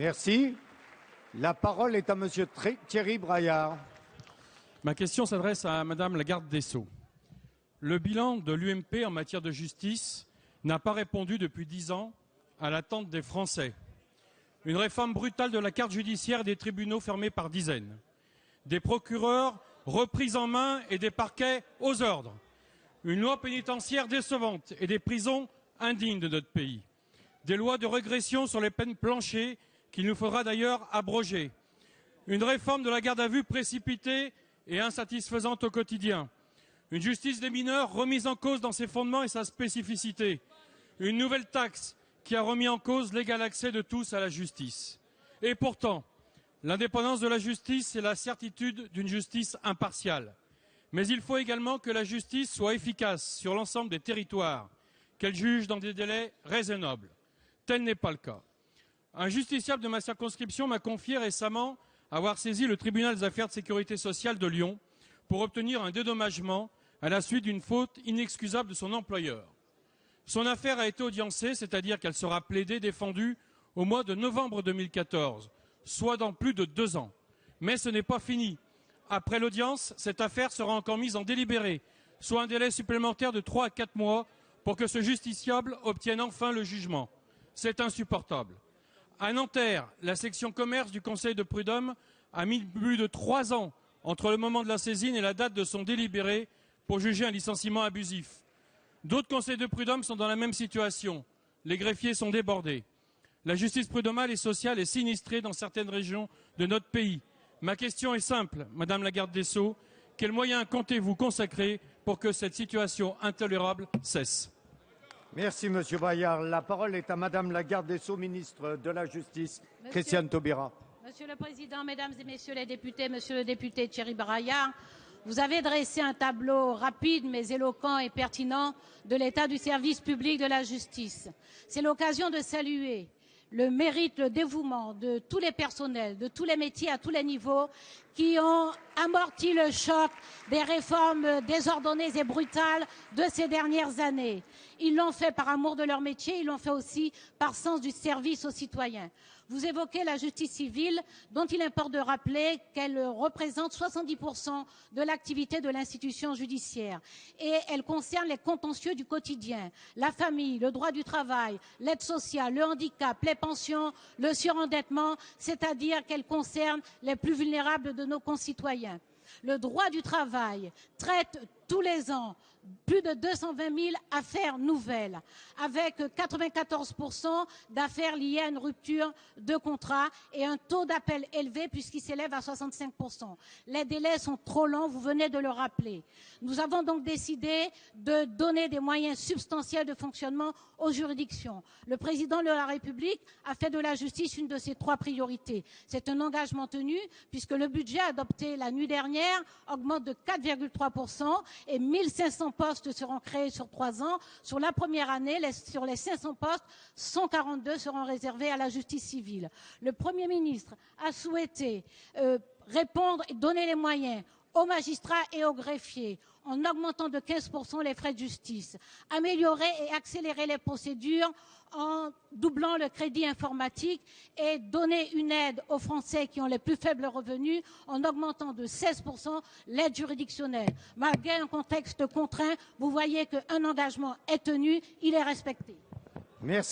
Merci. La parole est à Monsieur Thierry Braillard. Ma question s'adresse à Madame la garde des Sceaux. Le bilan de l'UMP en matière de justice n'a pas répondu depuis 10 ans à l'attente des Français. Une réforme brutale de la carte judiciaire, des tribunaux fermés par dizaines, des procureurs repris en main et des parquets aux ordres, une loi pénitentiaire décevante et des prisons indignes de notre pays, des lois de régression sur les peines planchers qu'il nous faudra d'ailleurs abroger, une réforme de la garde à vue précipitée et insatisfaisante au quotidien, une justice des mineurs remise en cause dans ses fondements et sa spécificité, une nouvelle taxe qui a remis en cause l'égal accès de tous à la justice. Et pourtant, l'indépendance de la justice, c'est la certitude d'une justice impartiale. Mais il faut également que la justice soit efficace sur l'ensemble des territoires, qu'elle juge dans des délais raisonnables. Tel n'est pas le cas. Un justiciable de ma circonscription m'a confié récemment avoir saisi le tribunal des affaires de sécurité sociale de Lyon pour obtenir un dédommagement à la suite d'une faute inexcusable de son employeur. Son affaire a été audiencée, c'est-à-dire qu'elle sera plaidée, défendue au mois de novembre 2014, soit dans plus de 2 ans. Mais ce n'est pas fini. Après l'audience, cette affaire sera encore mise en délibéré, soit un délai supplémentaire de 3 à 4 mois pour que ce justiciable obtienne enfin le jugement. C'est insupportable. À Nanterre, la section commerce du Conseil de prud'homme a mis plus de 3 ans entre le moment de la saisine et la date de son délibéré pour juger un licenciement abusif. D'autres conseils de prud'homme sont dans la même situation. Les greffiers sont débordés. La justice prud'homale et sociale est sinistrée dans certaines régions de notre pays. Ma question est simple, Madame la garde des Sceaux. Quels moyens comptez-vous consacrer pour que cette situation intolérable cesse ? Merci, Monsieur Braillard. La parole est à Madame la garde des Sceaux, ministre de la Justice, Christiane Taubira. Monsieur le Président, Mesdames et Messieurs les députés, Monsieur le député Thierry Braillard, vous avez dressé un tableau rapide mais éloquent et pertinent de l'état du service public de la justice. C'est l'occasion de saluer le mérite, le dévouement de tous les personnels, de tous les métiers à tous les niveaux qui ont amorti le choc des réformes désordonnées et brutales de ces dernières années. Ils l'ont fait par amour de leur métier, ils l'ont fait aussi par sens du service aux citoyens. Vous évoquez la justice civile, dont il importe de rappeler qu'elle représente 70% de l'activité de l'institution judiciaire. Et elle concerne les contentieux du quotidien, la famille, le droit du travail, l'aide sociale, le handicap, les pensions, le surendettement, c'est-à-dire qu'elle concerne les plus vulnérables de nos concitoyens. Le droit du travail traite tous les ans plus de 220 000 affaires nouvelles, avec 94% d'affaires liées à une rupture de contrat et un taux d'appel élevé puisqu'il s'élève à 65%. Les délais sont trop longs, vous venez de le rappeler. Nous avons donc décidé de donner des moyens substantiels de fonctionnement aux juridictions. Le président de la République a fait de la justice une de ses 3 priorités. C'est un engagement tenu puisque le budget adopté la nuit dernière augmente de 4,3% et 1500 postes seront créés sur 3 ans. Sur la première année, sur les 500 postes, 142 seront réservés à la justice civile. Le Premier ministre a souhaité répondre et donner les moyens aux magistrats et aux greffiers en augmentant de 15% les frais de justice, améliorer et accélérer les procédures en doublant le crédit informatique et donner une aide aux Français qui ont les plus faibles revenus en augmentant de 16% l'aide juridictionnelle. Malgré un contexte contraint, vous voyez qu'un engagement est tenu, il est respecté. Merci.